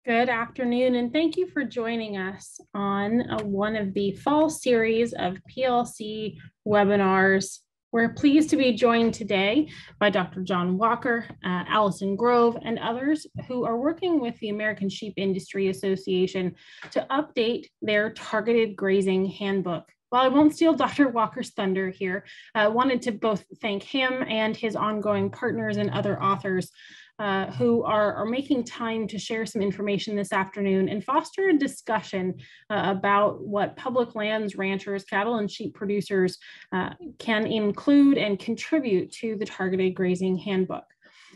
Good afternoon, and thank you for joining us on one of the fall series of PLC webinars. We're pleased to be joined today by Dr. John Walker, Allison Grove, and others who are working with the American Sheep Industry Association to update their targeted grazing handbook. While I won't steal Dr. Walker's thunder here, I wanted to both thank him and his ongoing partners and other authors who are making time to share some information this afternoon and foster a discussion about what public lands, ranchers, cattle, and sheep producers can include and contribute to the targeted grazing handbook.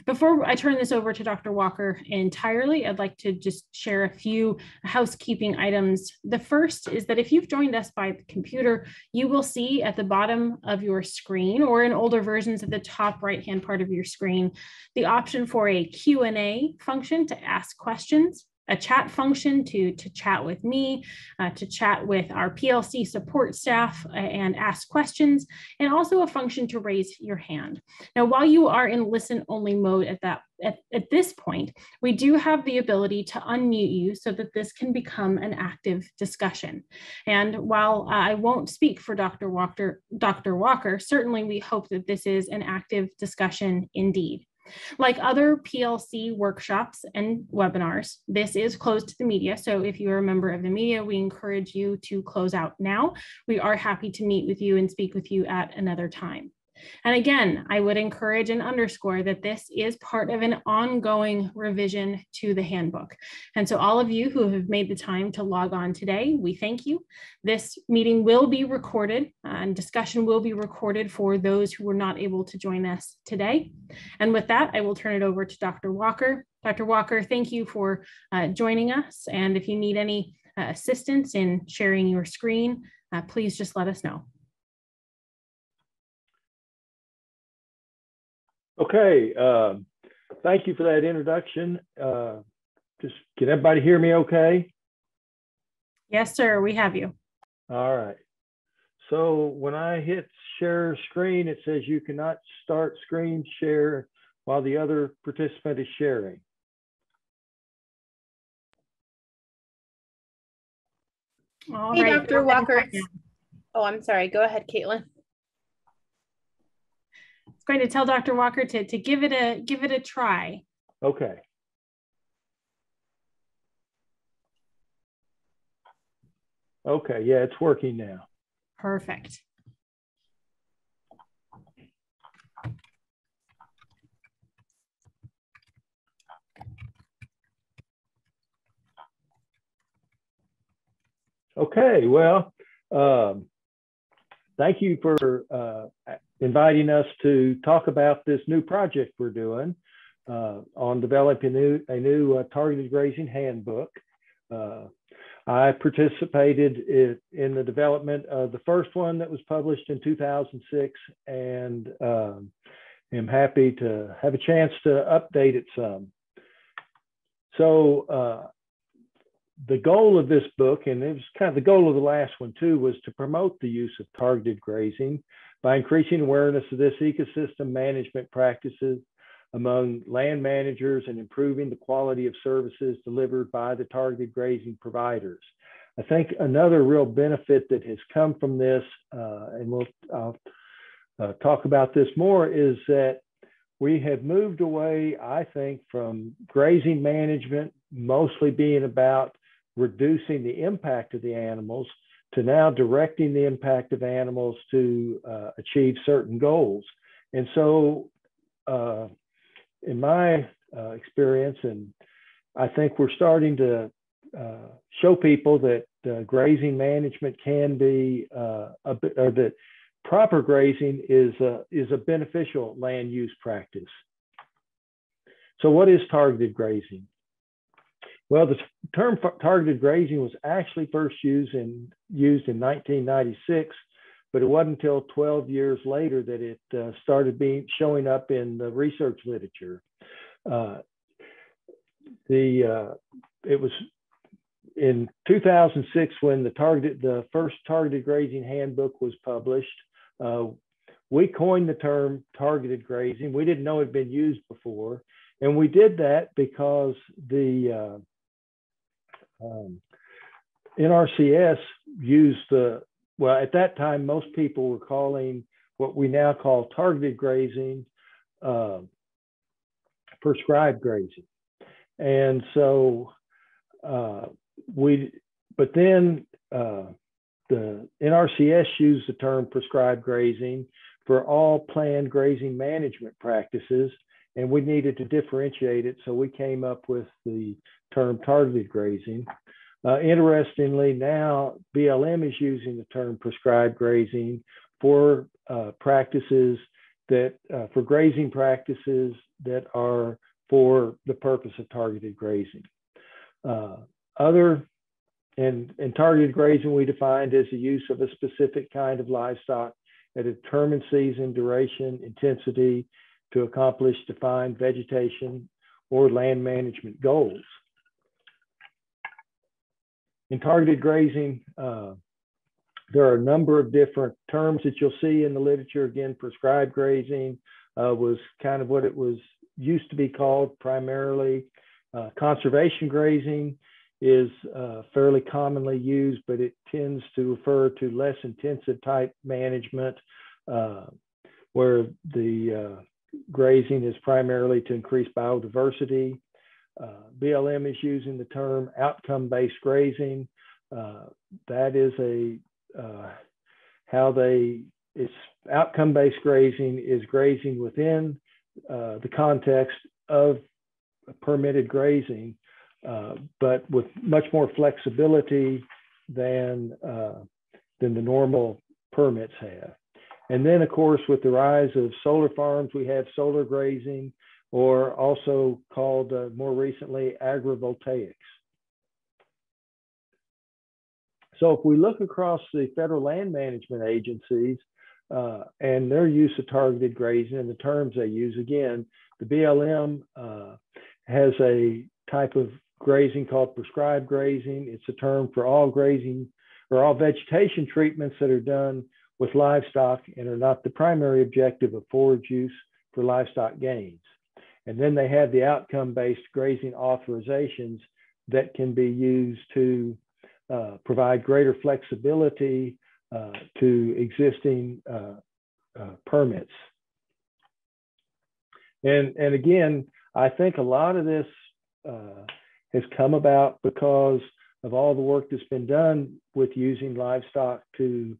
Before I turn this over to Dr. Walker entirely, I'd like to just share a few housekeeping items. The first is that if you've joined us by the computer, you will see at the bottom of your screen, or in older versions at the top right-hand part of your screen, the option for a Q&A function to ask questions, a chat function to chat with me, to chat with our PLC support staff and ask questions, and also a function to raise your hand. Now, while you are in listen-only mode at this point, we do have the ability to unmute you so that this can become an active discussion. And while I won't speak for Dr. Walker, certainly we hope that this is an active discussion indeed. Like other PLC workshops and webinars, this is closed to the media. So if you're a member of the media, we encourage you to close out now. We are happy to meet with you and speak with you at another time. And again, I would encourage and underscore that this is part of an ongoing revision to the handbook. And so all of you who have made the time to log on today, we thank you. This meeting will be recorded and discussion will be recorded for those who were not able to join us today. And with that, I will turn it over to Dr. Walker. Dr. Walker, thank you for joining us. And if you need any assistance in sharing your screen, please just let us know. Okay, thank you for that introduction. Just can everybody hear me okay? Yes, sir, we have you. All right. So when I hit share screen, it says you cannot start screen share while the other participant is sharing. All right. Dr. Walker. Oh, I'm sorry. Go ahead, Caitlin. It's going to tell Dr. Walker to give it a try. Okay. Okay, yeah, it's working now. Perfect. Okay, well, thank you for inviting us to talk about this new project we're doing on developing a new targeted grazing handbook. I participated in the development of the first one that was published in 2006 and am happy to have a chance to update it some. So the goal of this book, and it was kind of the goal of the last one too, was to promote the use of targeted grazing by increasing awareness of this ecosystem management practices among land managers and improving the quality of services delivered by the targeted grazing providers. I think another real benefit that has come from this, and I'll talk about this more, is that we have moved away, I think, from grazing management mostly being about reducing the impact of the animals to now directing the impact of animals to achieve certain goals. And so in my experience, and I think we're starting to show people that grazing management can be, or that proper grazing is a beneficial land use practice. So what is targeted grazing? Well, the term targeted grazing was actually first used in 1996, but it wasn't until 12 years later that it started showing up in the research literature. It was in 2006 when the first targeted grazing handbook was published. We coined the term targeted grazing. We didn't know it had been used before. And we did that because the NRCS used well, at that time, most people were calling what we now call targeted grazing, prescribed grazing. And so but then the NRCS used the term prescribed grazing for all planned grazing management practices, and we needed to differentiate it, so we came up with the term targeted grazing. Interestingly, now BLM is using the term prescribed grazing for practices that, for grazing practices that are for the purpose of targeted grazing. And targeted grazing we defined as the use of a specific kind of livestock at a determined season, duration, intensity to accomplish defined vegetation or land management goals. In targeted grazing, there are a number of different terms that you'll see in the literature. Again, prescribed grazing was kind of what it was used to be called primarily. Conservation grazing is fairly commonly used, but it tends to refer to less intensive type management where the grazing is primarily to increase biodiversity. BLM is using the term outcome-based grazing. That is it's outcome-based grazing is grazing within the context of permitted grazing, but with much more flexibility than the normal permits have. And then, of course, with the rise of solar farms, we have solar grazing, or also called more recently agrivoltaics. So if we look across the federal land management agencies and their use of targeted grazing and the terms they use, again, the BLM has a type of grazing called prescribed grazing. It's a term for all grazing or all vegetation treatments that are done with livestock and are not the primary objective of forage use for livestock gains. And then they have the outcome-based grazing authorizations that can be used to provide greater flexibility to existing permits. And again, I think a lot of this has come about because of all the work that's been done with using livestock to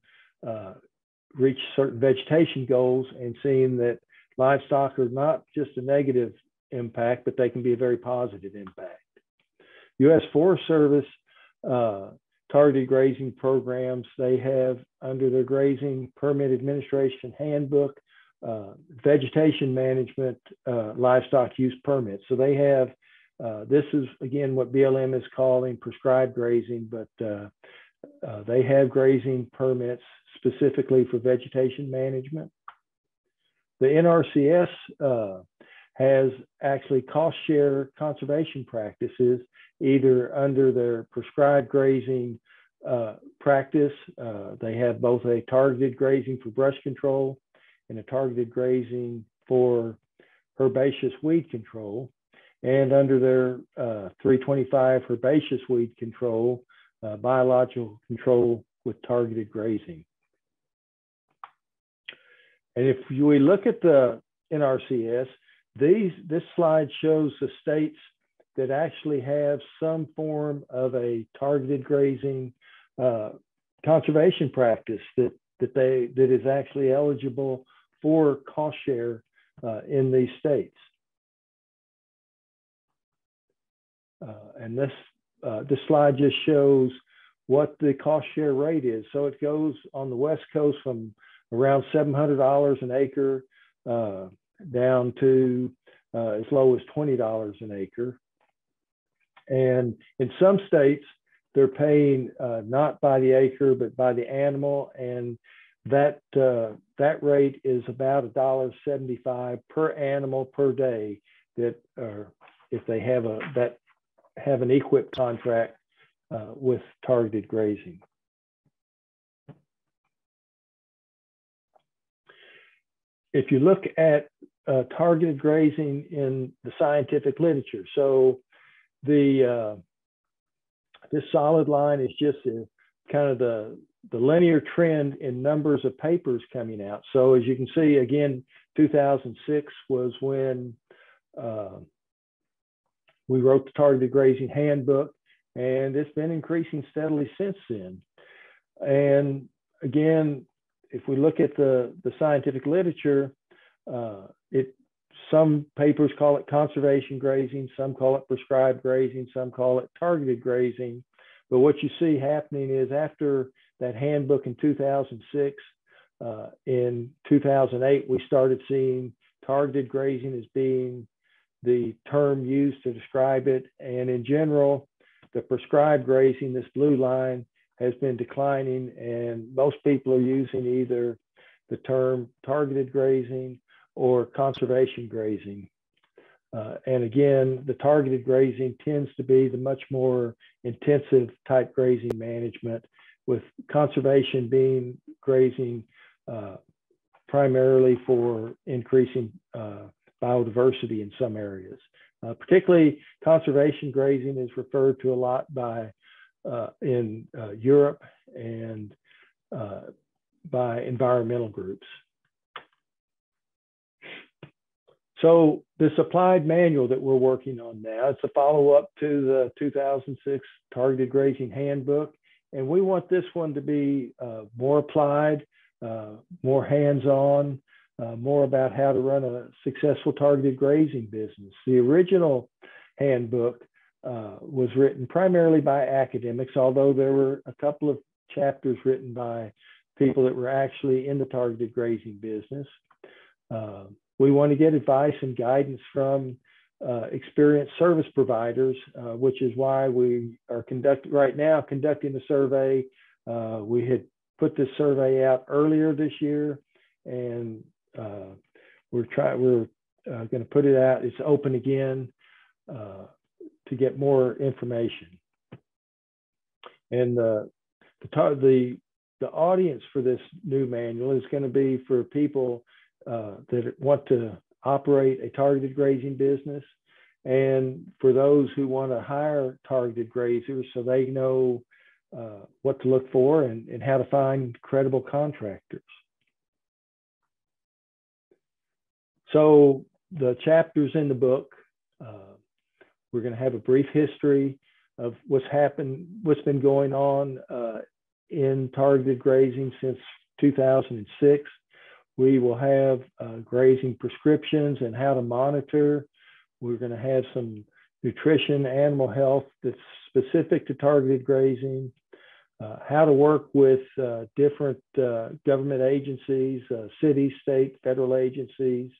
reach certain vegetation goals and seeing that livestock are not just a negative impact, but they can be a very positive impact. U.S. Forest Service targeted grazing programs, they have under their Grazing Permit Administration Handbook, vegetation management livestock use permits. So they have, this is again what BLM is calling prescribed grazing, but they have grazing permits specifically for vegetation management. The NRCS has actually cost share conservation practices, either under their prescribed grazing practice. They have both a targeted grazing for brush control and a targeted grazing for herbaceous weed control. And under their 325 herbaceous weed control, biological control with targeted grazing. And if we look at the NRCS, this slide shows the states that actually have some form of a targeted grazing conservation practice that is actually eligible for cost share in these states. And this slide just shows what the cost share rate is. So it goes on the West Coast from around $700 an acre down to as low as $20 an acre. And in some states, they're paying not by the acre, but by the animal. And that rate is about $1.75 per animal per day that if they have an equipped contract with targeted grazing. If you look at targeted grazing in the scientific literature, so the This solid line is just kind of the linear trend in numbers of papers coming out. So as you can see, again, 2006 was when we wrote the Targeted Grazing Handbook, and it's been increasing steadily since then. And again, if we look at the scientific literature, some papers call it conservation grazing, some call it prescribed grazing, some call it targeted grazing. But what you see happening is after that handbook in 2006, in 2008, we started seeing targeted grazing as being the term used to describe it. And in general, the prescribed grazing, this blue line, has been declining, and most people are using either the term targeted grazing or conservation grazing. And again, the targeted grazing tends to be the much more intensive type grazing management, with conservation being grazing primarily for increasing biodiversity in some areas. Particularly conservation grazing is referred to a lot by in Europe and by environmental groups. So this applied manual that we're working on now, it's a follow-up to the 2006 Targeted Grazing Handbook. And we want this one to be more applied, more hands-on, more about how to run a successful targeted grazing business. The original handbook was written primarily by academics, although there were a couple of chapters written by people that were actually in the targeted grazing business. We want to get advice and guidance from experienced service providers, which is why we are conducting a survey. We had put this survey out earlier this year, and we're going to put it out. It's open again to get more information. And the audience for this new manual is going to be for people that want to operate a targeted grazing business, and for those who want to hire targeted grazers so they know what to look for and how to find credible contractors. So the chapters in the book, we're going to have a brief history of what's been going on in targeted grazing since 2006. We will have grazing prescriptions and how to monitor. We're going to have some nutrition, animal health that's specific to targeted grazing, how to work with different government agencies, city, state, federal agencies.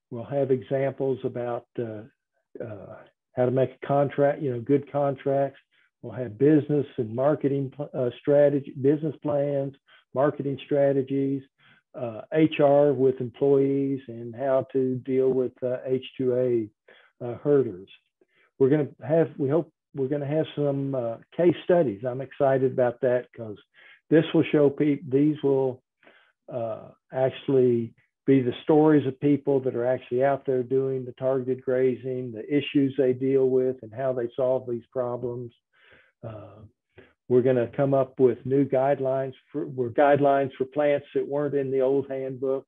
We'll have examples about how to make a contract, good contracts. We'll have business and marketing strategy, business plans, marketing strategies, HR with employees, and how to deal with H2A herders. We hope we're going to have some case studies. I'm excited about that because this will show people, these will actually be the stories of people that are actually out there doing the targeted grazing, the issues they deal with, and how they solve these problems. We're going to come up with new guidelines for plants that weren't in the old handbook.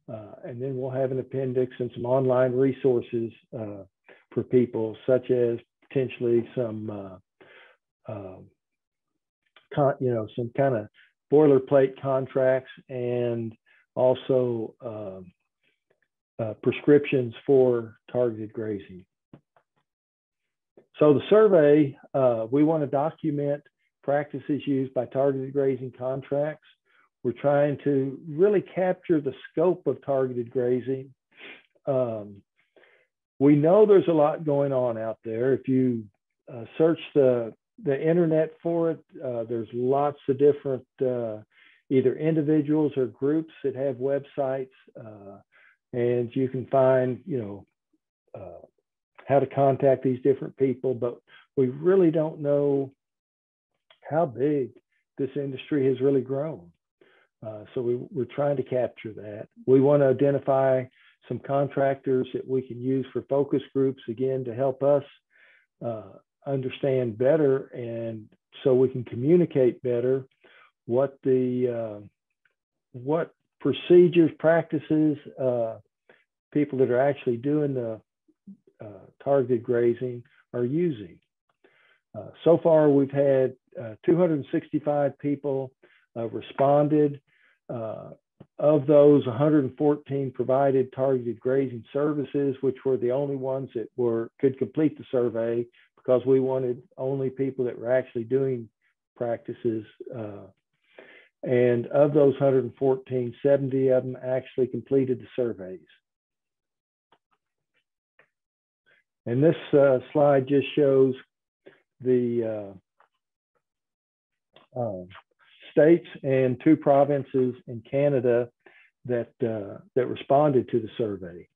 And then we'll have an appendix and some online resources for people, such as potentially some kind of boilerplate contracts, and also prescriptions for targeted grazing. So the survey, we want to document practices used by targeted grazing contracts. We're trying to really capture the scope of targeted grazing. We know there's a lot going on out there. If you search the internet for it, there's lots of different either individuals or groups that have websites, and you can find how to contact these different people, but we really don't know how big this industry has really grown. So we're trying to capture that. We want to identify some contractors that we can use for focus groups, again, to help us understand better, and so we can communicate better what procedures, practices, people that are actually doing the targeted grazing are using. So far, we've had 265 people responded. Of those, 114 provided targeted grazing services, which were the only ones that could complete the survey, because we wanted only people that were actually doing practices. And of those 114, 70 of them actually completed the surveys. And this slide just shows the states and 2 provinces in Canada that responded to the survey.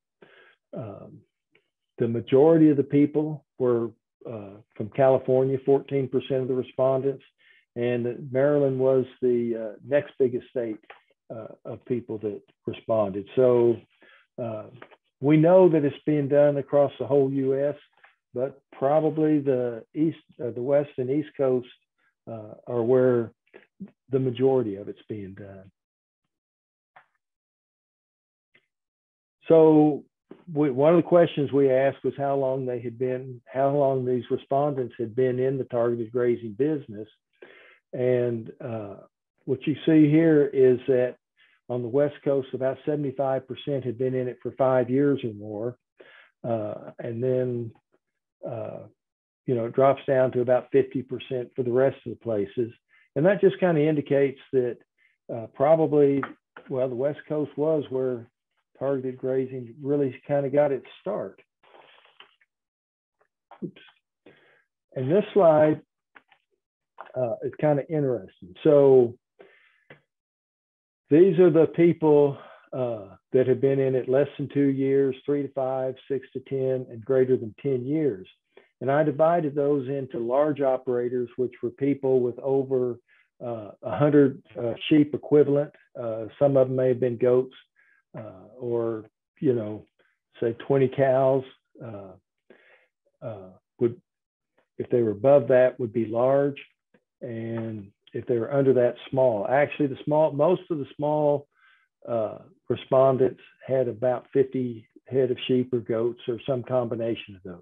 The majority of the people were from California, 14% of the respondents, and Maryland was the next biggest state of people that responded. So we know that it's being done across the whole U.S., but probably the West and East Coast are where the majority of it's being done. So one of the questions we asked was how long these respondents had been in the targeted grazing business. And what you see here is that on the West Coast, about 75% had been in it for 5 years or more. And then, it drops down to about 50% for the rest of the places. And that just kind of indicates that probably, the West Coast was where targeted grazing really kind of got its start. Oops. And this slide is kind of interesting. So these are the people that have been in it less than 2 years, 3 to 5, 6 to 10, and greater than 10 years. And I divided those into large operators, which were people with over 100 sheep equivalent. Some of them may have been goats, or, say 20 cows. If they were above that, would be large. And if they were under that, small. Actually, most of the small respondents had about 50 head of sheep or goats, or some combination of those.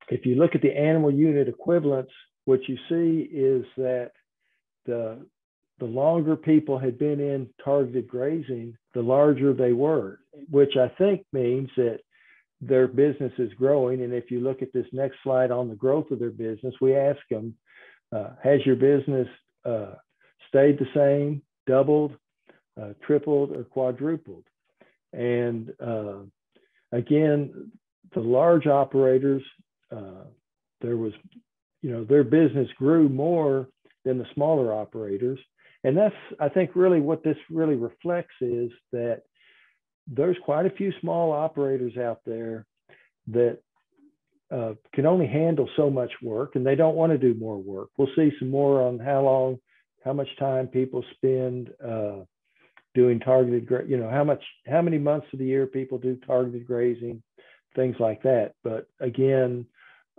If you look at the animal unit equivalents, what you see is that the longer people had been in targeted grazing, the larger they were, which I think means that their business is growing. And if you look at this next slide on the growth of their business, we ask them, has your business stayed the same, doubled, tripled, or quadrupled? And again, the large operators, their business grew more than the smaller operators. And that's, I think, really what this really reflects is that there's quite a few small operators out there that can only handle so much work, and they don't want to do more work. We'll see some more on how much time people spend doing targeted, how many months of the year people do targeted grazing, things like that. But again,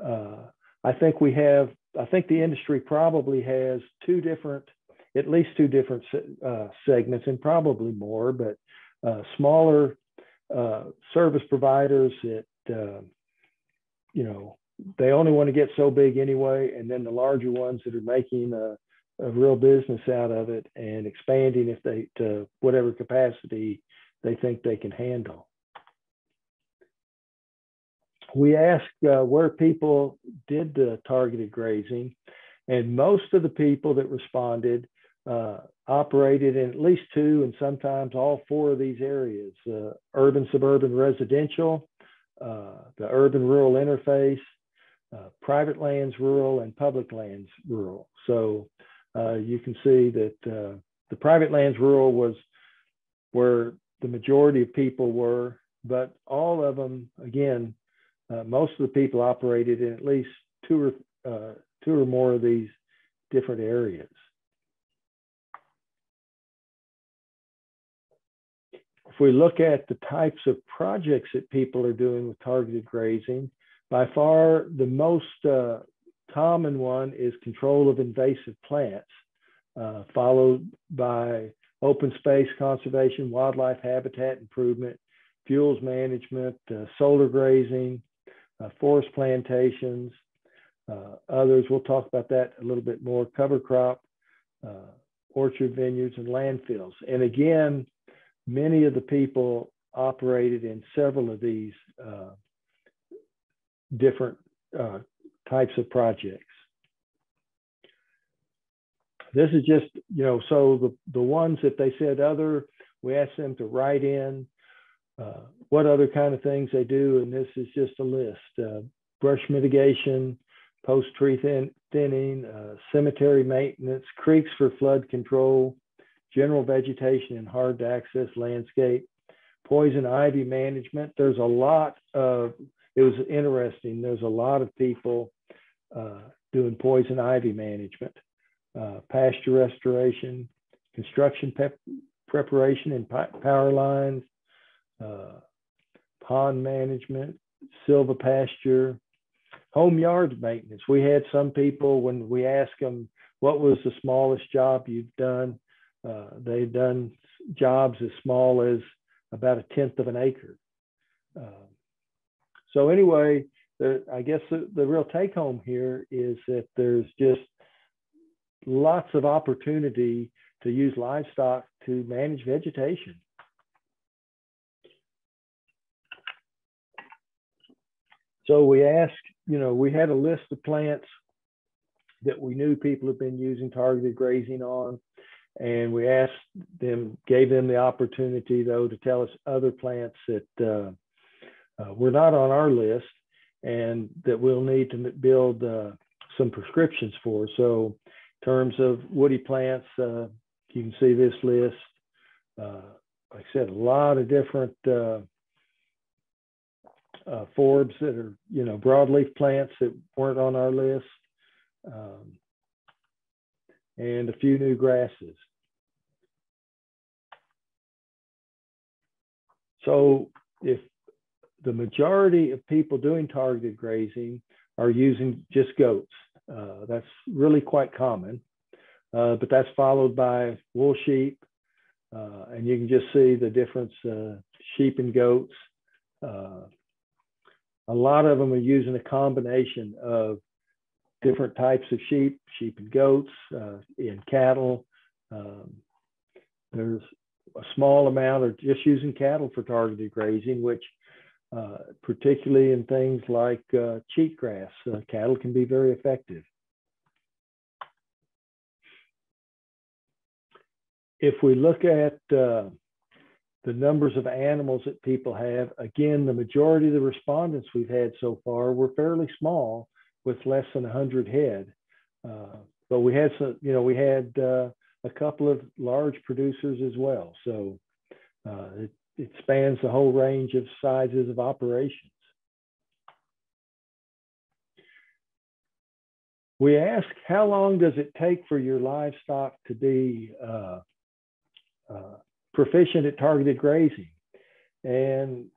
I think the industry probably has at least two different segments, and probably more, but smaller service providers that, they only want to get so big anyway, and then the larger ones that are making a real business out of it and expanding to whatever capacity they think they can handle. We asked where people did the targeted grazing, and most of the people that responded operated in at least 2 and sometimes all 4 of these areas: urban, suburban, residential, the urban-rural interface, private lands rural, and public lands rural. So you can see that the private lands rural was where the majority of people were, but all of them, again, most of the people operated in at least two or more of these different areas. If we look at the types of projects that people are doing with targeted grazing, By far, the most common one is control of invasive plants, followed by open space conservation, wildlife habitat improvement, fuels management, solar grazing, forest plantations, others, we'll talk about that a little bit more, cover crop, orchard vineyards, and landfills. And again, many of the people operated in several of these different types of projects. This is just, so the ones that they said other, we asked them to write in what other kind of things they do, and this is just a list. Brush mitigation, post-tree thinning, cemetery maintenance, creeks for flood control, general vegetation and hard-to-access landscape, poison ivy management. There's a lot of, it was interesting, there's a lot of people doing poison ivy management, pasture restoration, construction preparation and power lines, pond management, silvopasture, home yard maintenance. We had some people, when we asked them, what was the smallest job you've done? They've done jobs as small as about 1/10 of an acre. So anyway, I guess the real take home here is that there's just lots of opportunity to use livestock to manage vegetation. So we asked, we had a list of plants that we knew people have been using targeted grazing on, and we asked them, gave them the opportunity though to tell us other plants that were not on our list and that we'll need to build some prescriptions for. So in terms of woody plants, you can see this list. Like I said, a lot of different forbs that are, broadleaf plants that weren't on our list, and a few new grasses. So if the majority of people doing targeted grazing are using just goats, that's really quite common, but that's followed by wool sheep, and you can just see the difference, sheep and goats. A lot of them are using a combination of different types of sheep and goats, and cattle. There's a small amount of just using cattle for targeted grazing, which particularly in things like cheatgrass, cattle can be very effective. If we look at the numbers of animals that people have, again, the majority of the respondents we've had so far were fairly small, with less than 100 head. But we had some, we had a couple of large producers as well. So it spans the whole range of sizes of operations. We ask, how long does it take for your livestock to be proficient at targeted grazing? And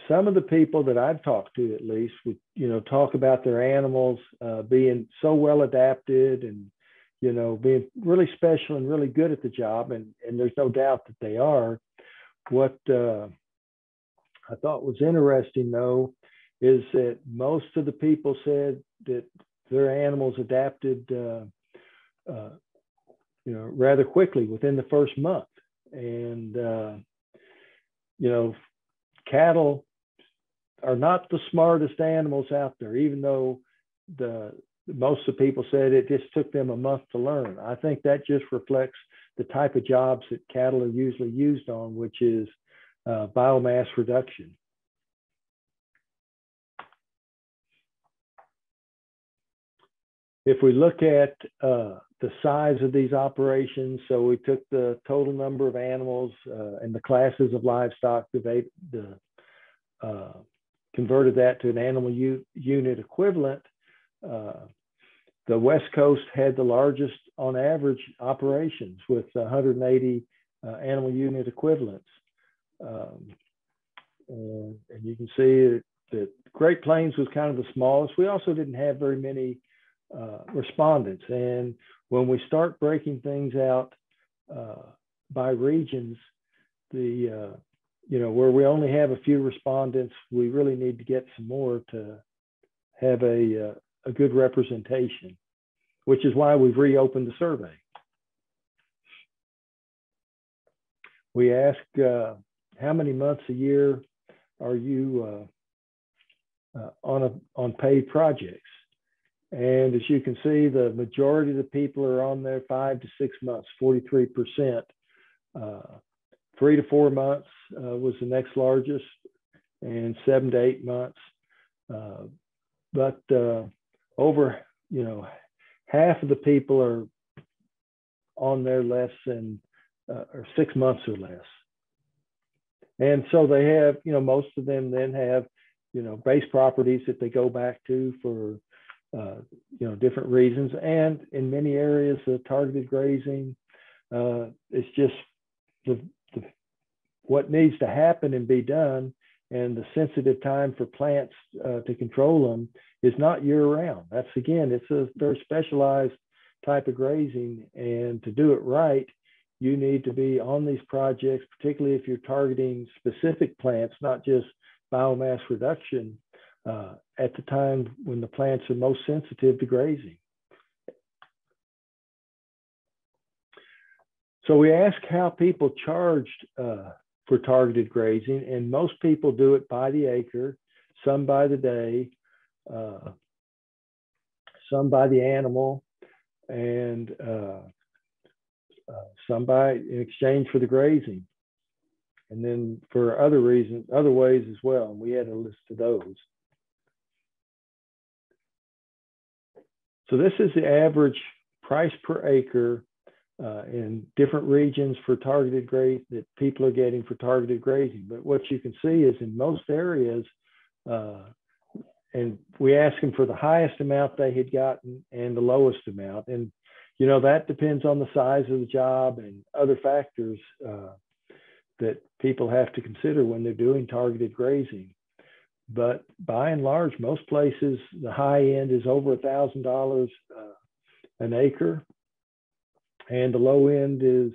some of the people that I've talked to, at least, would talk about their animals being so well adapted and being really special and really good at the job, and there's no doubt that they are. What I thought was interesting, though, is that most of the people said that their animals adapted rather quickly within the first month. And cattle are not the smartest animals out there, even though most of the people said it just took them a month to learn. I think that just reflects the type of jobs that cattle are usually used on, which is biomass reduction. If we look at the size of these operations, so we took the total number of animals and the classes of livestock, converted that to an animal unit equivalent. The West Coast had the largest on average operations with 180 animal unit equivalents. And you can see that Great Plains was kind of the smallest. We also didn't have very many respondents. And when we start breaking things out by regions, where we only have a few respondents, we really need to get some more to have a good representation, which is why we've reopened the survey. We ask how many months a year are you on paid projects? And as you can see, the majority of the people are on there 5 to 6 months, 43%. 3 to 4 months was the next largest, and 7 to 8 months. But over, half of the people are on there less than or 6 months or less. And so they have, most of them then have, base properties that they go back to for, different reasons. And in many areas, the targeted grazing is just what needs to happen and be done. And the sensitive time for plants to control them is not year round. That's, again, it's a very specialized type of grazing. And to do it right, you need to be on these projects, particularly if you're targeting specific plants, not just biomass reduction, at the time when the plants are most sensitive to grazing. So we ask how people charged for targeted grazing, and most people do it by the acre, some by the day, some by the animal, and some by in exchange for the grazing, and then for other reasons, other ways as well. And we had a list of those. So this is the average price per acre in different regions for targeted grazing that people are getting for targeted grazing. But what you can see is in most areas, and we asked them for the highest amount they had gotten and the lowest amount. And, that depends on the size of the job and other factors that people have to consider when they're doing targeted grazing. But by and large, most places, the high end is over $1,000 an acre. And the low end is,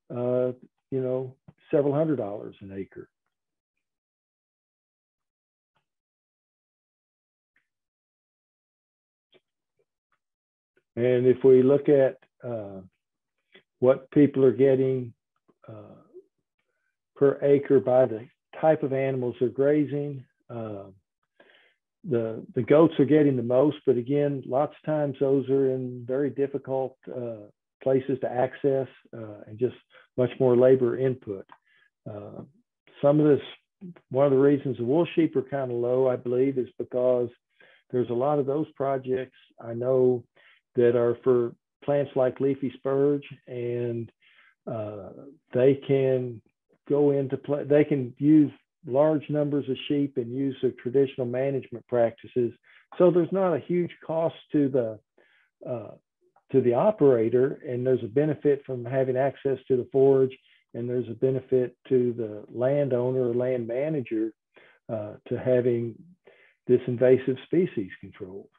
several $100s an acre. And if we look at what people are getting per acre by the type of animals they're grazing, the goats are getting the most, but again, lots of times those are in very difficult places to access and just much more labor input. Some of this, one of the reasons the wool sheep are kind of low, I believe, is because there's a lot of those projects I know that are for plants like leafy spurge, and they can go into play, they can use large numbers of sheep and use the traditional management practices. So there's not a huge cost to the operator, and there's a benefit from having access to the forage, and there's a benefit to the landowner or land manager to having this invasive species controlled.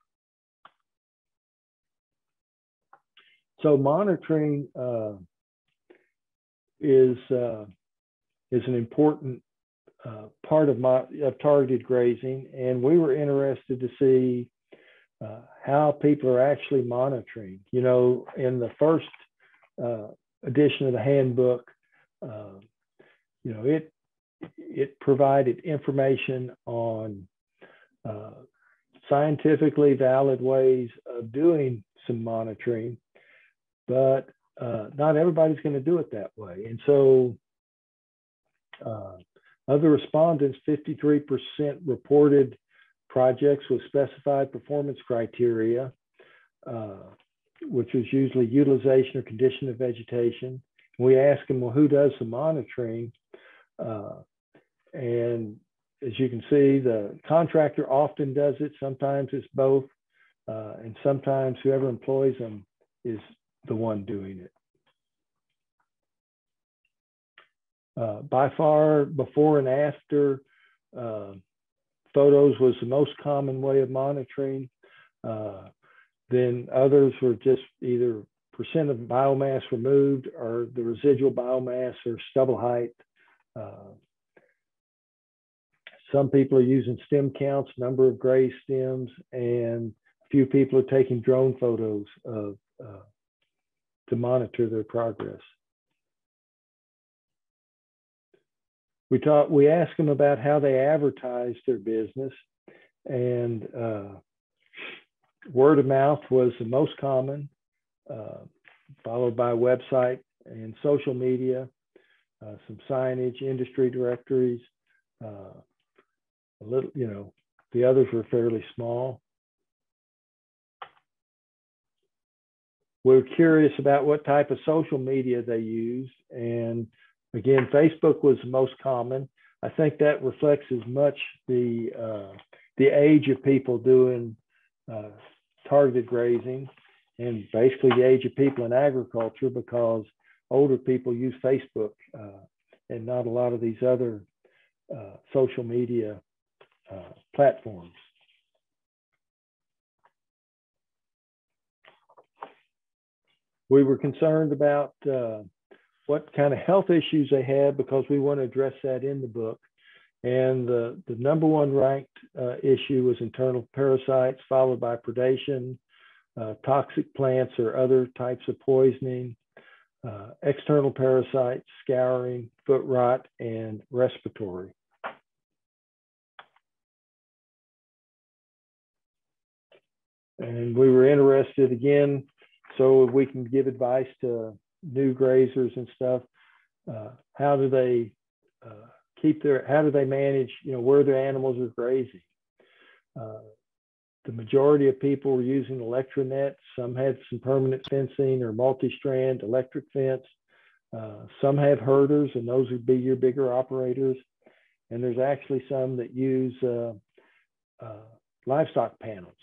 So monitoring is an important part of targeted grazing, and we were interested to see how people are actually monitoring. In the first edition of the handbook, it provided information on scientifically valid ways of doing some monitoring, but not everybody's going to do it that way. And so other respondents, 53% reported projects with specified performance criteria, which was usually utilization or condition of vegetation. We asked them, well, who does the monitoring? And as you can see, the contractor often does it. Sometimes it's both. And sometimes whoever employs them is the one doing it. By far, before and after photos was the most common way of monitoring. Then others were just either percent of biomass removed or the residual biomass or stubble height. Some people are using stem counts, number of grazed stems, and a few people are taking drone photos of to monitor their progress. We asked them about how they advertised their business, and word of mouth was the most common, followed by website and social media, some signage, industry directories, a little, the others were fairly small. We're curious about what type of social media they used, and again, Facebook was the most common. I think that reflects as much the age of people doing targeted grazing, and basically the age of people in agriculture, because older people use Facebook and not a lot of these other social media platforms. We were concerned about what kind of health issues they had, because we want to address that in the book. And the number one ranked issue was internal parasites, followed by predation, toxic plants or other types of poisoning, external parasites, scouring, foot rot, and respiratory. And we were interested, again, so we can give advice to new grazers and stuff. How do they how do they manage, where their animals are grazing? The majority of people were using electronet. Some had some permanent fencing or multi-strand electric fence. Some have herders, and those would be your bigger operators. And there's actually some that use livestock panels.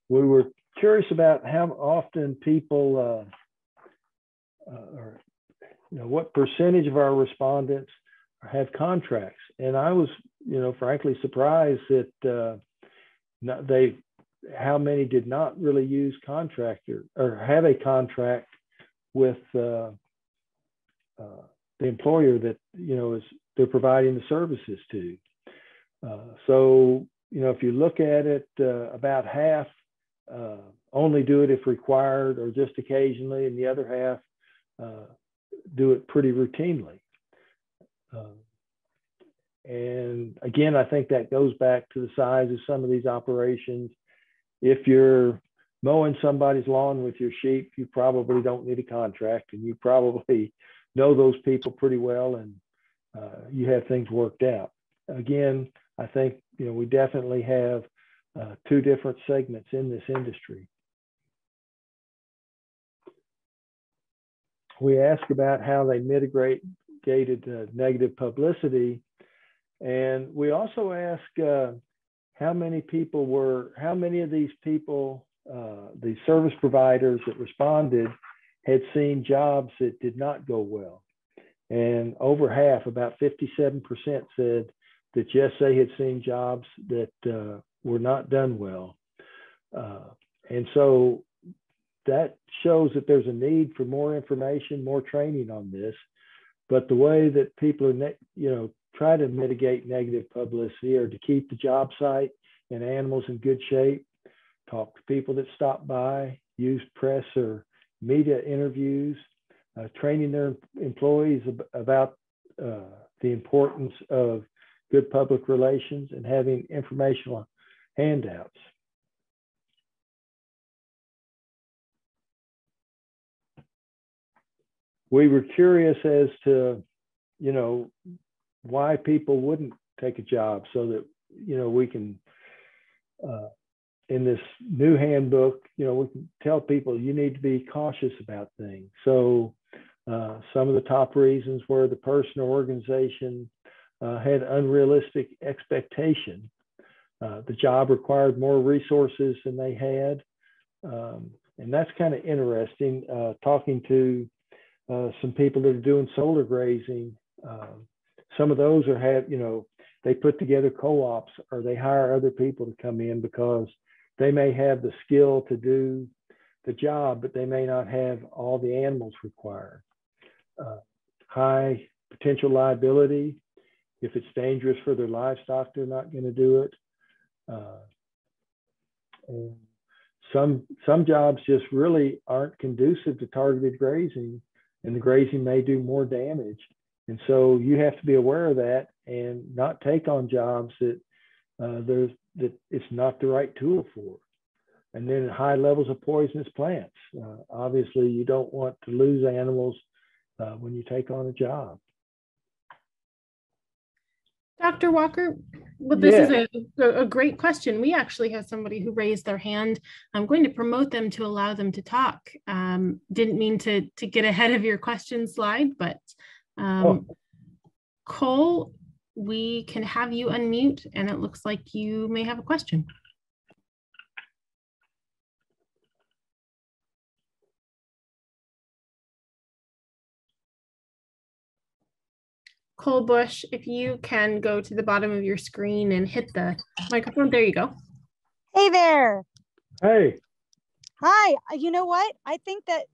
We were curious about how often people, what percentage of our respondents have contracts. And I was, frankly surprised that how many did not really use contractor or have a contract with the employer that, they're providing the services to. So, if you look at it, about half only do it if required or just occasionally, and the other half do it pretty routinely. And again, I think that goes back to the size of some of these operations. If you're mowing somebody's lawn with your sheep, you probably don't need a contract, and you probably know those people pretty well, and you have things worked out. Again, I think, we definitely have two different segments in this industry. We ask about how they mitigated negative publicity, and we also ask how many of these people, the service providers that responded, had seen jobs that did not go well. And over half, about 57%, said that yes, they had seen jobs that were not done well. And so that shows that there's a need for more information, more training on this. But the way that people are, try to mitigate negative publicity or to keep the job site and animals in good shape, talk to people that stop by, use press or media interviews, training their employees about the importance of good public relations, and having informational handouts. We were curious as to, why people wouldn't take a job, so that, we can, in this new handbook, we can tell people you need to be cautious about things. So some of the top reasons were the person or organization had unrealistic expectation. The job required more resources than they had. And that's kind of interesting, talking to some people that are doing solar grazing. Some of those they put together co-ops, or they hire other people to come in because they may have the skill to do the job, but they may not have all the animals required. High potential liability. If it's dangerous for their livestock, they're not going to do it. And some jobs just really aren't conducive to targeted grazing, and the grazing may do more damage. And so you have to be aware of that and not take on jobs that that it's not the right tool for. And then high levels of poisonous plants. Obviously, you don't want to lose animals when you take on a job. Dr. Walker, well, this is a great question. We actually have somebody who raised their hand. I'm going to promote them to allow them to talk. Didn't mean to get ahead of your question slide, but Cole, we can have you unmute, and it looks like you may have a question. Cole Bush, if you can go to the bottom of your screen and hit the microphone. There you go. Hey there. Hey. Hi. You know what? I think that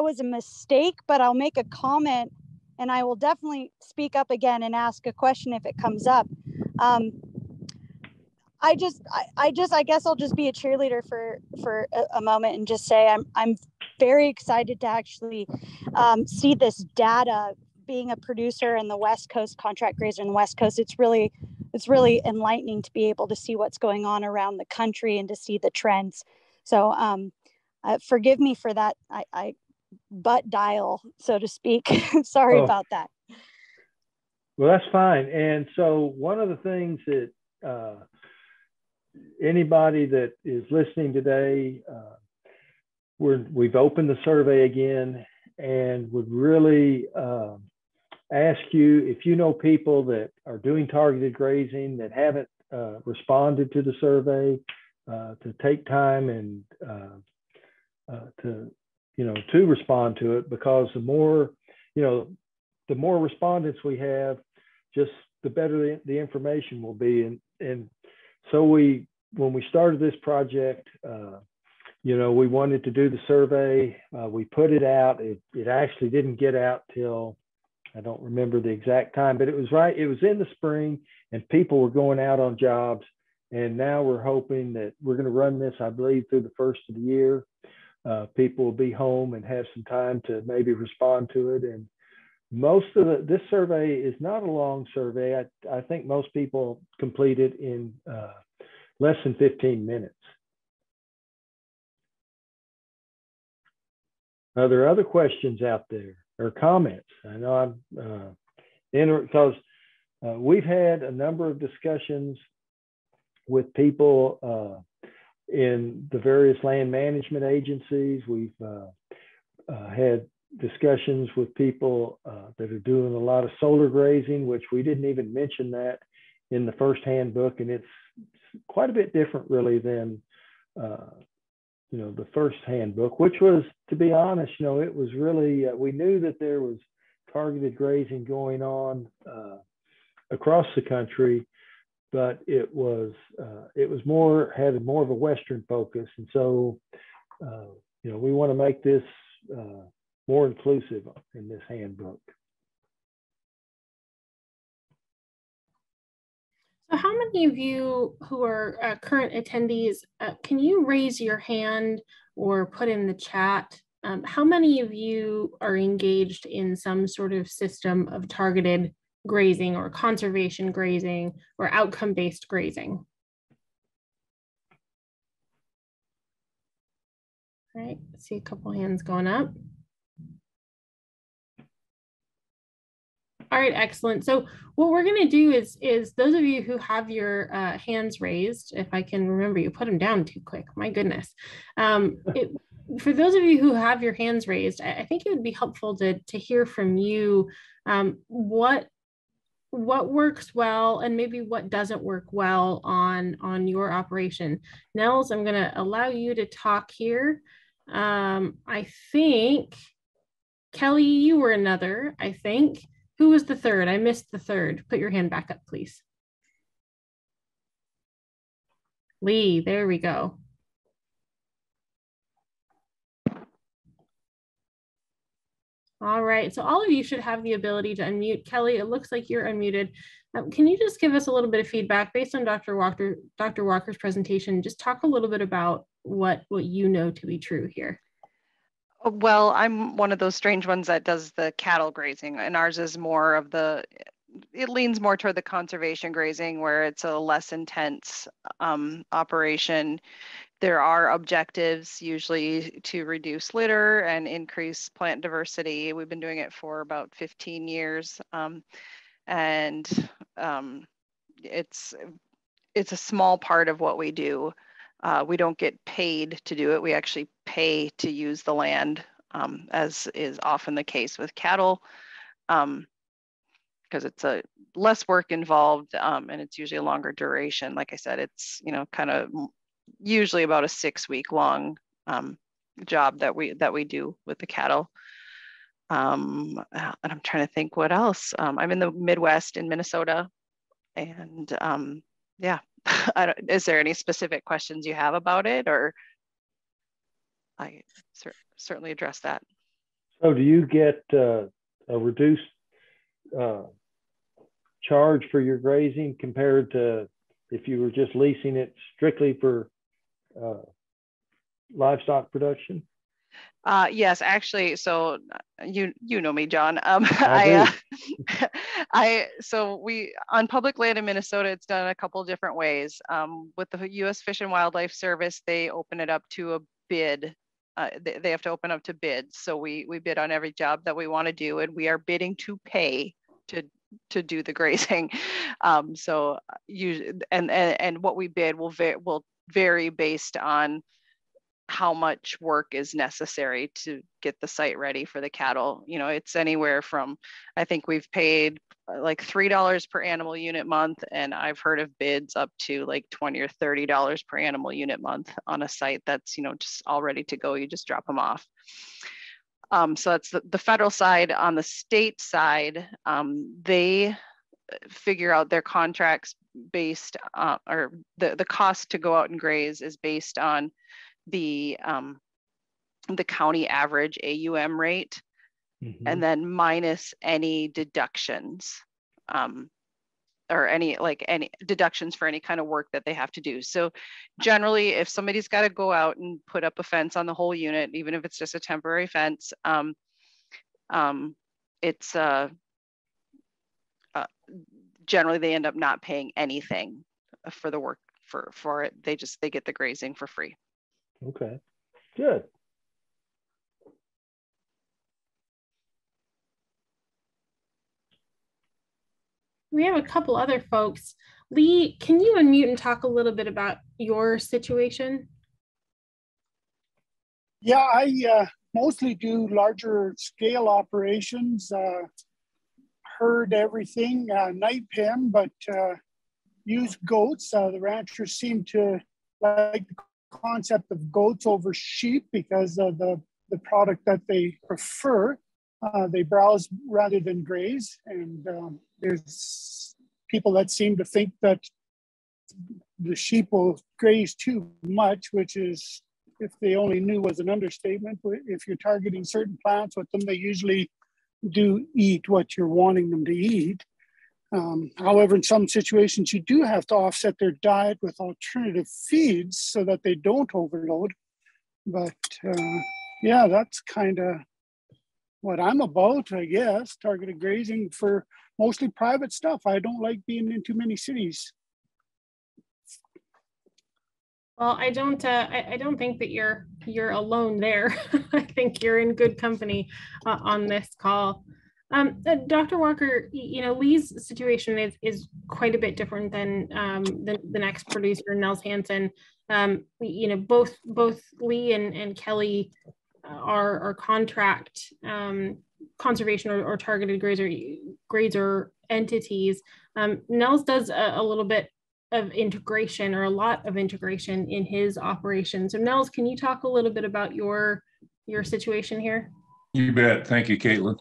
was a mistake, but I'll make a comment, and I will definitely speak up again and ask a question if it comes up. I guess I'll just be a cheerleader for a moment and just say I'm very excited to actually see this data. Being a producer in the West Coast, contract grazer in the West Coast, it's really enlightening to be able to see what's going on around the country and to see the trends. So forgive me for that. I butt dial, so to speak. Sorry about that. Well, that's fine. And so one of the things that anybody that is listening today, we've opened the survey again, and would really ask you, if you know people that are doing targeted grazing that haven't responded to the survey, to take time and to respond to it, because the more respondents we have, just the better the information will be. And so when we started this project, we wanted to do the survey. We put it out. It actually didn't get out till, I don't remember the exact time, but it was in the spring, and people were going out on jobs. And now we're hoping that we're going to run this, I believe, through the first of the year. People will be home and have some time to maybe respond to it. And most of this survey is not a long survey. I think most people complete it in less than 15 minutes. Are there other questions out there or comments? I know because we've had a number of discussions with people in the various land management agencies. We've had discussions with people that are doing a lot of solar grazing, which we didn't even mention that in the first handbook, and it's quite a bit different really than the first handbook, which was, to be honest, it was really, we knew that there was targeted grazing going on across the country, but it was had more of a Western focus. And so, we want to make this more inclusive in this handbook. So how many of you who are current attendees, can you raise your hand or put in the chat? How many of you are engaged in some sort of system of targeted grazing or conservation grazing or outcome-based grazing? All right, I see a couple hands going up. All right, excellent. So what we're going to do is those of you who have your hands raised, if I can remember, you put them down too quick. My goodness. For those of you who have your hands raised, I think it would be helpful to hear from you what works well and maybe what doesn't work well on your operation. Nels, I'm going to allow you to talk here. I think, Kelly, you were another, I think. Who was the third? I missed the third. Put your hand back up, please. Lee, there we go. All right, so all of you should have the ability to unmute. Kelly, it looks like you're unmuted. Can you just give us a little bit of feedback based on Dr. Walker's presentation? Just talk a little bit about what you know to be true here. Well, I'm one of those strange ones that does the cattle grazing, and ours is more of it leans more toward the conservation grazing, where it's a less intense operation. There are objectives usually to reduce litter and increase plant diversity. We've been doing it for about 15 years. And it's a small part of what we do. We don't get paid to do it. We actually pay to use the land, as is often the case with cattle, because it's a less work involved, and it's usually a longer duration. Like I said, it's kind of usually about a 6-week long job that we do with the cattle. And I'm trying to think what else. I'm in the Midwest in Minnesota, and yeah. Is there any specific questions you have about it, or I certainly address that. So do you get a reduced charge for your grazing compared to if you were just leasing it strictly for livestock production? Yes, actually. So you know me, John. So we on public land in Minnesota, it's done a couple of different ways. With the U.S. Fish and Wildlife Service, they open it up to a bid. They have to open up to bids. So we bid on every job that we want to do, and we are bidding to pay to do the grazing. So you and what we bid will vary based on how much work is necessary to get the site ready for the cattle. It's anywhere from, I think we've paid like $3 per animal unit month, and I've heard of bids up to like $20 or $30 per animal unit month on a site that's just all ready to go. You just drop them off. So that's the federal side. On the state side, they figure out their contracts based or the cost to go out and graze is based on the county average AUM rate, and then minus any deductions, or any deductions for any kind of work that they have to do. So generally, if somebody's got to go out and put up a fence on the whole unit, even if it's just a temporary fence, it's generally they end up not paying anything for the work for it. They get the grazing for free. Okay, good. We have a couple other folks. Lee, can you unmute and talk a little bit about your situation? Yeah, I mostly do larger scale operations, herd everything, night pen, but use goats. The ranchers seem to like the concept of goats over sheep because of the product that they prefer. They browse rather than graze, and there's people that seem to think that the sheep will graze too much, which is, if they only knew, was an understatement. If you're targeting certain plants with them, they usually do eat what you're wanting them to eat. However, in some situations, you do have to offset their diet with alternative feeds so that they don't overload. But yeah, that's kind of what I'm about, I guess. Targeted grazing for mostly private stuff. I don't like being in too many cities. Well, I don't think that you're alone there. I think you're in good company on this call. Dr. Walker, Lee's situation is quite a bit different than the next producer, Nels Hansen. Both Lee and Kelly are contract conservation or targeted grazer entities. Nels does a little bit of integration, or a lot of integration, in his operation. So Nels, can you talk a little bit about your situation here? You bet. Thank you, Caitlin.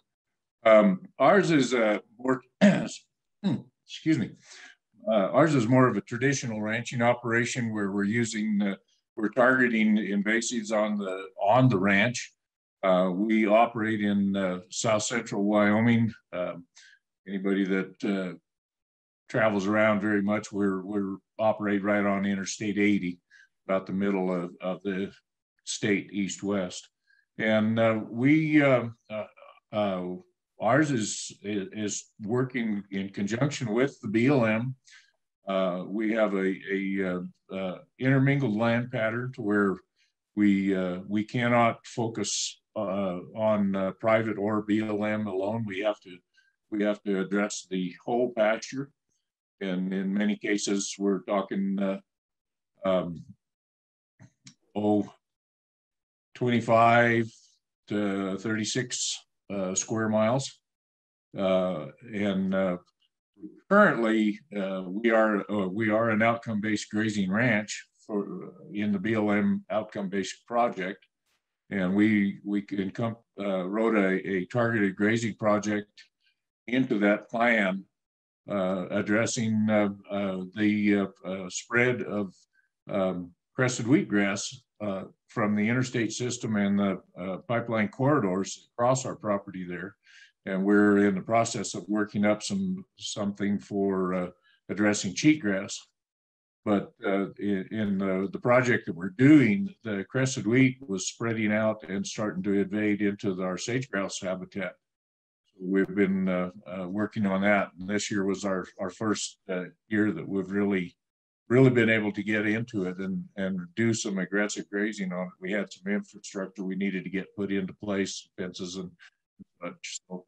Ours is more, excuse me. Ours is more of a traditional ranching operation where we're using, we're targeting invasives on the ranch. We operate in South Central Wyoming. Anybody that travels around very much, we're operate right on Interstate 80, about the middle of the state, east-west. And ours is working in conjunction with the BLM. We have a intermingled land pattern to where we cannot focus on private or BLM alone. We have to address the whole pasture, and in many cases we're talking 25 to 36 square miles, and currently we are an outcome-based grazing ranch in the BLM outcome-based project, and we wrote a targeted grazing project into that plan, addressing the spread of crested wheatgrass from the interstate system and the pipeline corridors across our property there. And we're in the process of working up something for addressing cheatgrass. But in the project that we're doing, the crested wheat was spreading out and starting to invade into our sage grouse habitat. So we've been working on that. And this year was our first year that we've really been able to get into it and do some aggressive grazing on it. We had some infrastructure we needed to get put into place, fences and such. So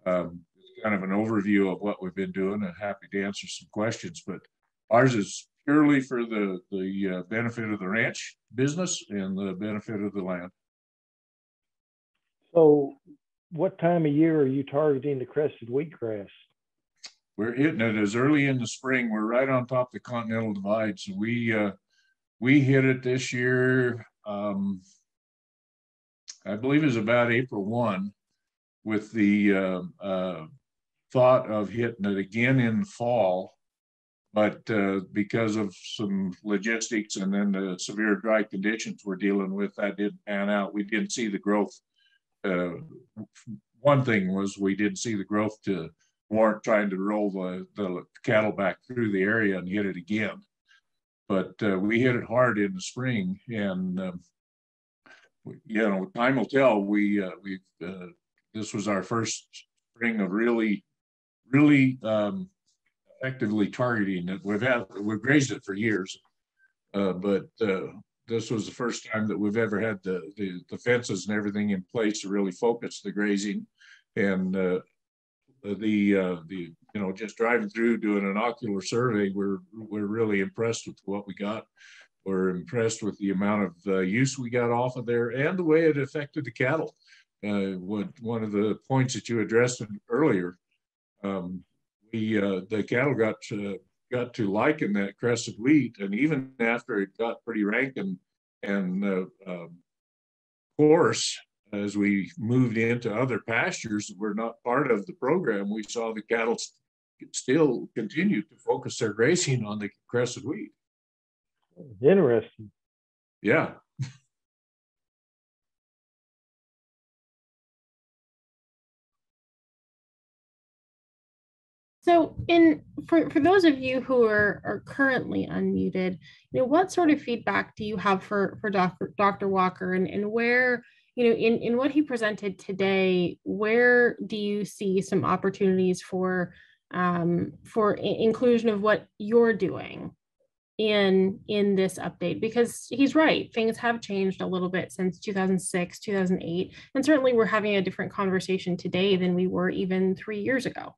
it's kind of an overview of what we've been doing, and happy to answer some questions. But ours is purely for the benefit of the ranch business and the benefit of the land. So what time of year are you targeting the crested wheatgrass? We're hitting it as early in the spring. We're right on top of the Continental Divide. So we hit it this year, I believe it was about April 1, with the thought of hitting it again in the fall. But because of some logistics and then the severe dry conditions we're dealing with, that didn't pan out. We didn't see the growth. One thing was we didn't see the growth to warrant trying to roll the cattle back through the area and hit it again. But we hit it hard in the spring, and you know, time will tell. This was our first spring of really effectively targeting it. We've grazed it for years, but this was the first time that we've ever had the fences and everything in place to really focus the grazing. And you know, just driving through doing an ocular survey, we're really impressed with what we got. We're impressed with the amount of use we got off of there and the way it affected the cattle. One of the points that you addressed earlier, the cattle got to liking that crested wheat, and even after it got pretty rank and coarse, as we moved into other pastures that were not part of the program, we saw the cattle still continue to focus their grazing on the crested wheat. Interesting. Yeah. So for those of you who are currently unmuted, you know, what sort of feedback do you have for Dr. Walker, and where, you know, in what he presented today, where do you see some opportunities for inclusion of what you're doing in this update? Because he's right, things have changed a little bit since 2006, 2008, and certainly we're having a different conversation today than we were even 3 years ago.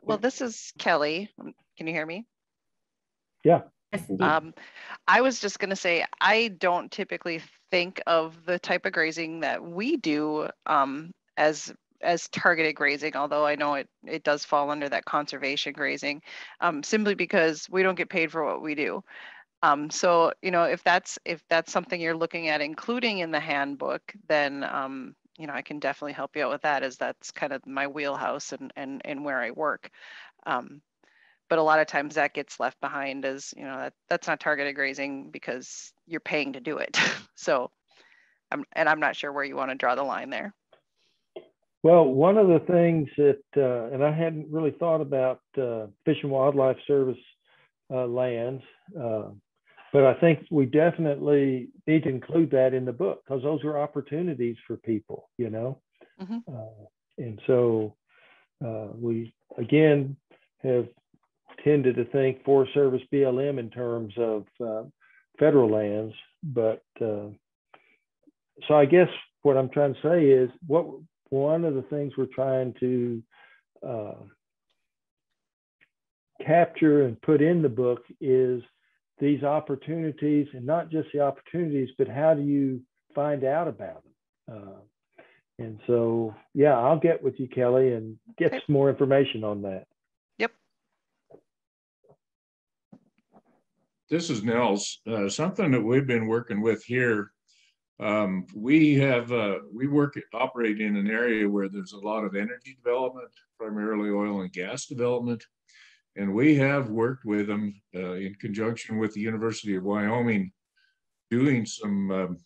Well, this is Kelly. Can you hear me? Yeah. Yes, indeed. I was just going to say, I don't typically think of the type of grazing that we do as as targeted grazing, although I know it does fall under that conservation grazing, simply because we don't get paid for what we do. So, you know, if that's something you're looking at including in the handbook, then, you know, I can definitely help you out with that, as that's kind of my wheelhouse and where I work. But a lot of times that gets left behind as, you know, that's not targeted grazing because you're paying to do it. So, I'm not sure where you want to draw the line there. Well, one of the things that, and I hadn't really thought about Fish and Wildlife Service lands, but I think we definitely need to include that in the book, because those are opportunities for people, you know. Mm-hmm. And so we, again, have tended to think Forest Service BLM in terms of federal lands. But so I guess what I'm trying to say is, one of the things we're trying to capture and put in the book is these opportunities, and not just the opportunities, but how do you find out about them? And so, yeah, I'll get with you, Kelly, and get some more information on that. Yep. This is Nels. Something that we've been working with here. We operate in an area where there's a lot of energy development, primarily oil and gas development. And we have worked with them in conjunction with the University of Wyoming, doing some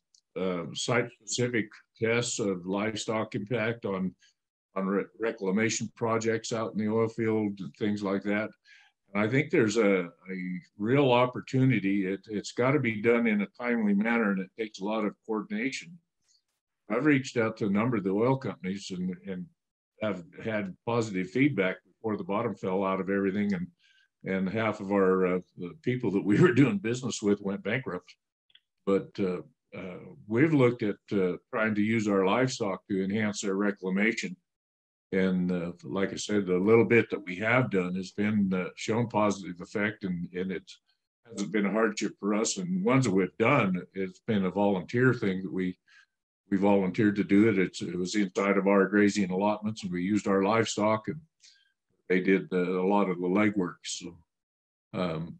site-specific tests of livestock impact on reclamation projects out in the oil field and things like that. And I think there's a real opportunity. It's got to be done in a timely manner, and it takes a lot of coordination. I've reached out to a number of the oil companies and have had positive feedback before the bottom fell out of everything, and half of our the people that we were doing business with went bankrupt. But we've looked at trying to use our livestock to enhance their reclamation. And like I said, the little bit that we have done has been shown positive effect, and it hasn't been a hardship for us. And ones that we've done, it's been a volunteer thing that we volunteered to do it. It was inside of our grazing allotments, and we used our livestock, and they did a lot of the legwork. So,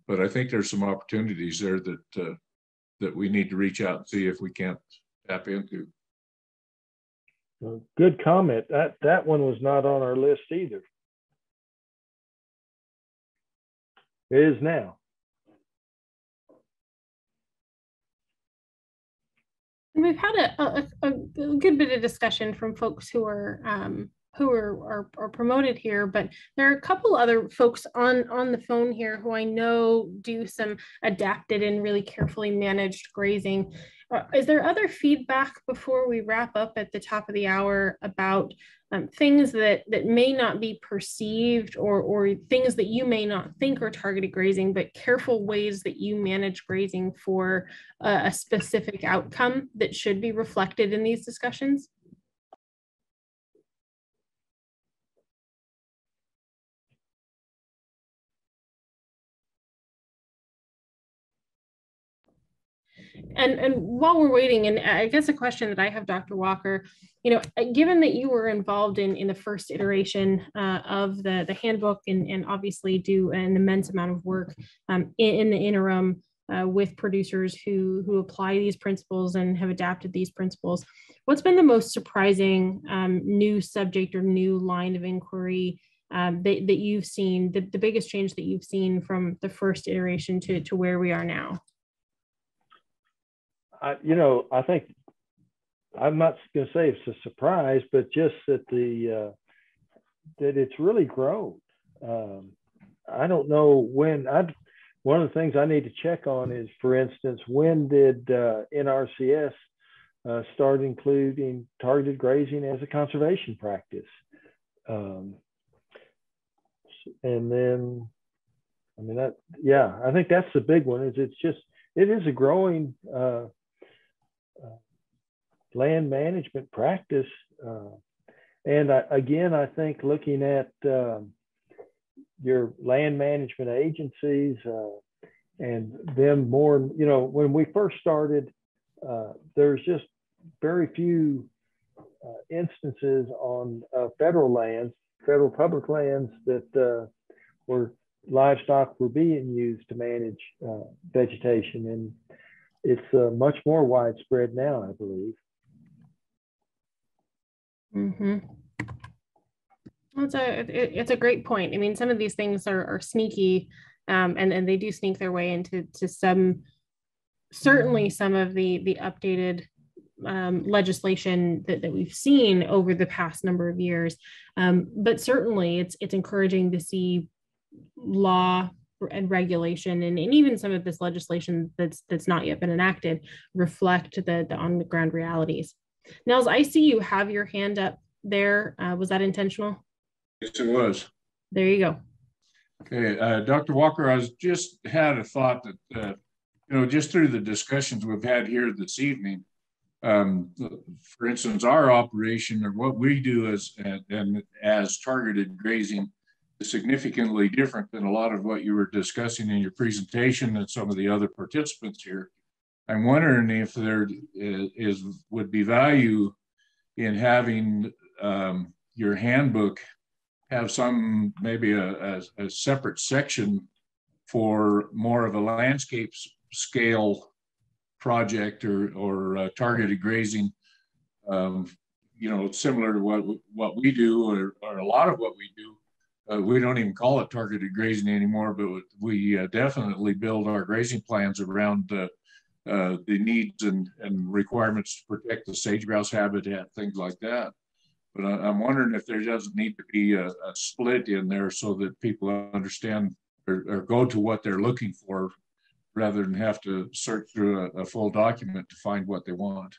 but I think there's some opportunities there that we need to reach out and see if we can't tap into. Well, good comment. That one was not on our list either. It is now. We've had a good bit of discussion from folks who are promoted here, but there are a couple other folks on the phone here who I know do some adapted and really carefully managed grazing. Is there other feedback before we wrap up at the top of the hour about things that may not be perceived, or things that you may not think are targeted grazing, but careful ways that you manage grazing for a specific outcome that should be reflected in these discussions? And while we're waiting, and I guess a question that I have, Dr. Walker, you know, given that you were involved in the first iteration of the handbook, and obviously do an immense amount of work in the interim with producers who apply these principles and have adapted these principles, what's been the most surprising new subject or new line of inquiry that you've seen, the biggest change that you've seen from the first iteration to where we are now? I think, I'm not going to say it's a surprise, but just that that it's really grown. I don't know when. One of the things I need to check on is, for instance, when did NRCS start including targeted grazing as a conservation practice? And then, I mean, I think that's the big one. It is a growing land management practice. And I think looking at your land management agencies and them more, when we first started, there's just very few instances on federal lands, federal public lands that where livestock were being used to manage vegetation, and it's much more widespread now, I believe. Mm-hmm. It's a great point. I mean, some of these things are sneaky, and they do sneak their way into certainly some of the updated legislation that we've seen over the past number of years. But certainly it's encouraging to see law and regulation and even some of this legislation that's not yet been enacted reflect the on the ground realities. Nels, I see you have your hand up there. Was that intentional? Yes, it was. There you go. Okay, Dr. Walker, I just had a thought that, just through the discussions we've had here this evening, for instance, our operation or what we do as targeted grazing is significantly different than a lot of what you were discussing in your presentation and some of the other participants here. I'm wondering if there would be value in having your handbook have some, maybe a separate section for more of a landscape scale project or targeted grazing, similar to what we do or a lot of what we do. We don't even call it targeted grazing anymore, but we definitely build our grazing plans around the needs and requirements to protect the sage-grouse habitat, things like that. But I'm wondering if there doesn't need to be a split in there so that people understand or go to what they're looking for rather than have to search through a full document to find what they want.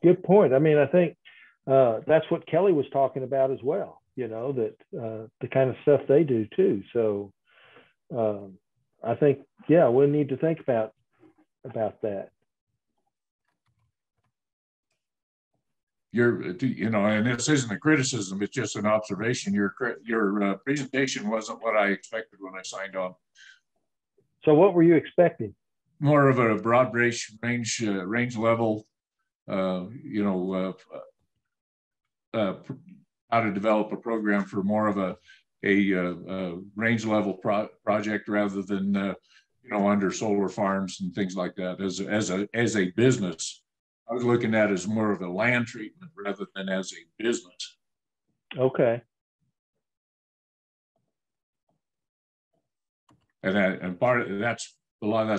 Good point. I mean, I think that's what Kelly was talking about as well, that the kind of stuff they do too. So I think, yeah, we'll need to think about that. And this isn't a criticism, it's just an observation. Your presentation wasn't what I expected when I signed on. So what were you expecting? More of a broad range level, how to develop a program for more of a range level project rather than under solar farms and things like that. As a business, I was looking at it as more of a land treatment rather than as a business. Okay. And part of that's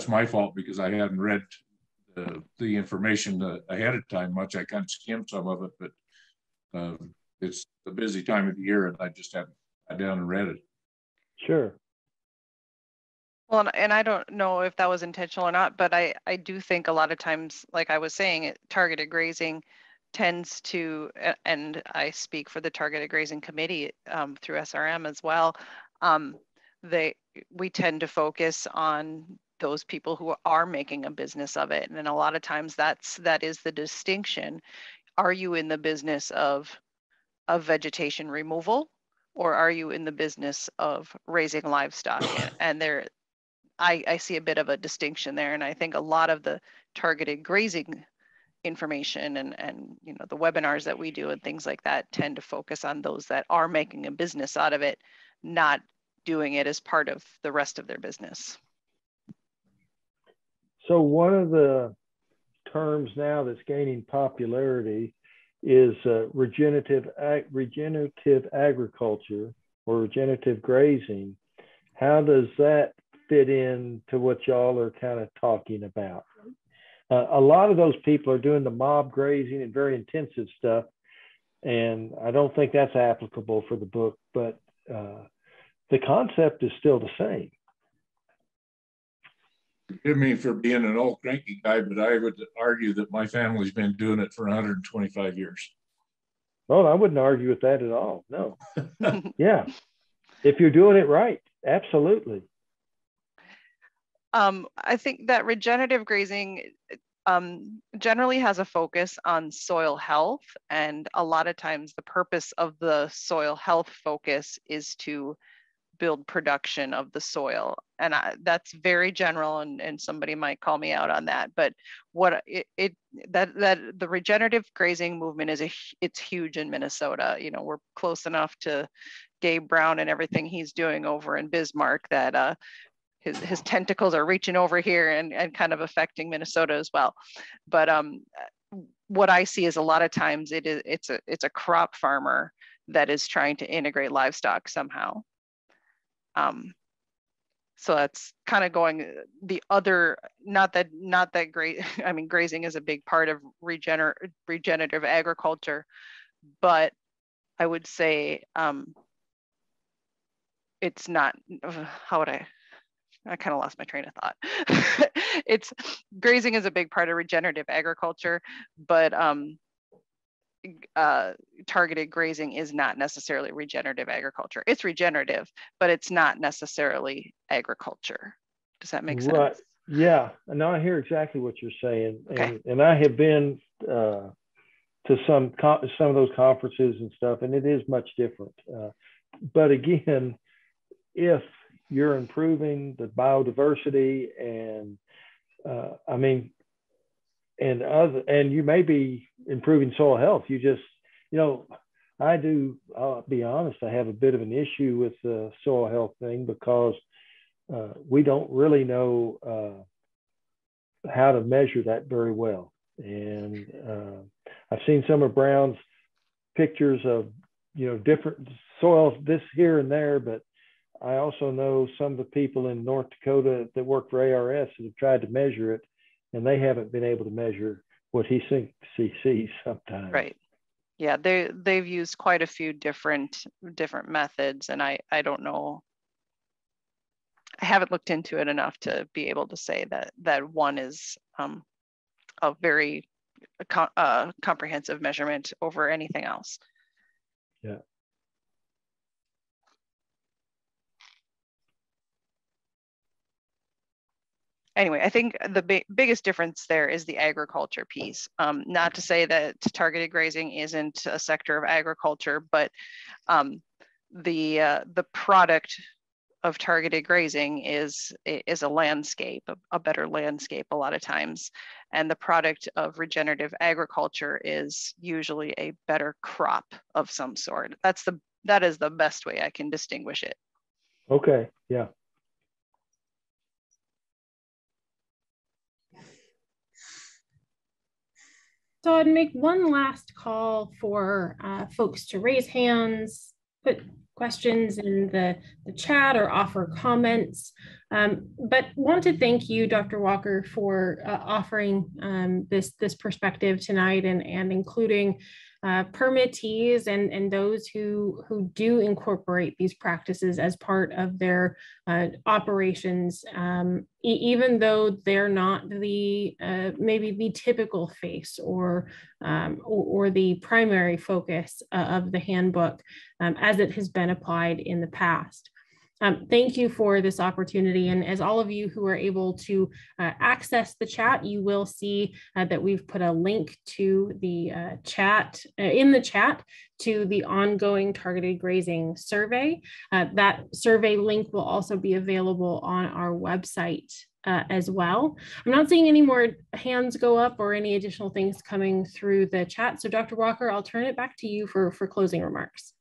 my fault because I hadn't read the information ahead of time much. I kind of skimmed some of it, but it's a busy time of the year and I just haven't sat down and read it. Sure. Well, and I don't know if that was intentional or not, but I do think a lot of times, like I was saying, targeted grazing tends to, and I speak for the targeted grazing committee through SRM as well, we tend to focus on those people who are making a business of it. And a lot of times that is the distinction. Are you in the business of vegetation removal, or are you in the business of raising livestock? And I see a bit of a distinction there. And I think a lot of the targeted grazing information and the webinars that we do and things like that tend to focus on those that are making a business out of it, not doing it as part of the rest of their business. So one of the terms now that's gaining popularity is regenerative agriculture or regenerative grazing. How does that fit into what y'all are kind of talking about? A lot of those people are doing the mob grazing and very intensive stuff, and I don't think that's applicable for the book, but the concept is still the same. Forgive me for being an old cranky guy, but I would argue that my family's been doing it for 125 years. Well, I wouldn't argue with that at all. No. Yeah. If you're doing it right, absolutely. I think that regenerative grazing generally has a focus on soil health. And a lot of times the purpose of the soil health focus is to build production of the soil. that's very general, and somebody might call me out on that. But what that the regenerative grazing movement it's huge in Minnesota. You know, we're close enough to Gabe Brown and everything he's doing over in Bismarck that his tentacles are reaching over here and kind of affecting Minnesota as well. But what I see is a lot of times it's a crop farmer that is trying to integrate livestock somehow. So that's kind of going the other, not that great. I mean, grazing is a big part of regenerative agriculture, but I would say it's not, how would I kind of lost my train of thought. Grazing is a big part of regenerative agriculture, but targeted grazing is not necessarily regenerative agriculture. It's regenerative, but it's not necessarily agriculture. Does that make sense? Right. Yeah. And I hear exactly what you're saying. Okay. And I have been to some of those conferences and stuff, and it is much different. But again, if you're improving the biodiversity and and you may be improving soil health. You just, I'll be honest, I have a bit of an issue with the soil health thing because we don't really know how to measure that very well. And I've seen some of Brown's pictures of, different soils, this here and there, but I also know some of the people in North Dakota that work for ARS that have tried to measure it, and they haven't been able to measure what he thinks he sees sometimes. Right. Yeah, they've used quite a few different methods, and I don't know. I haven't looked into it enough to be able to say that one is a very comprehensive measurement over anything else. Yeah. Anyway, I think the biggest difference there is the agriculture piece. Not to say that targeted grazing isn't a sector of agriculture, but the product of targeted grazing is a landscape, a better landscape a lot of times. And the product of regenerative agriculture is usually a better crop of some sort. That is the best way I can distinguish it. Okay, yeah. So I'd make one last call for folks to raise hands, put questions in the chat, or offer comments. But want to thank you, Dr. Walker, for offering this perspective tonight and including permittees and those who do incorporate these practices as part of their operations, even though they're not the maybe the typical face or the primary focus of the handbook as it has been applied in the past. Thank you for this opportunity. And as all of you who are able to access the chat, you will see that we've put a link to the chat in the chat to the ongoing targeted grazing survey. That survey link will also be available on our website as well. I'm not seeing any more hands go up or any additional things coming through the chat. So Dr. Walker, I'll turn it back to you for closing remarks.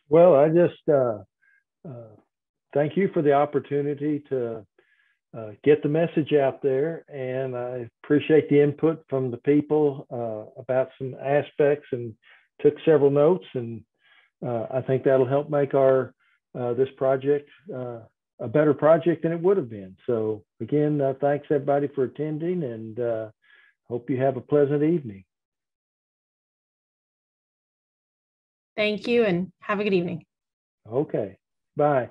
Well, I just thank you for the opportunity to get the message out there, and I appreciate the input from the people about some aspects, and took several notes, and I think that'll help make our this project a better project than it would have been. So again, thanks everybody for attending, and hope you have a pleasant evening. Thank you, and have a good evening. Okay, bye.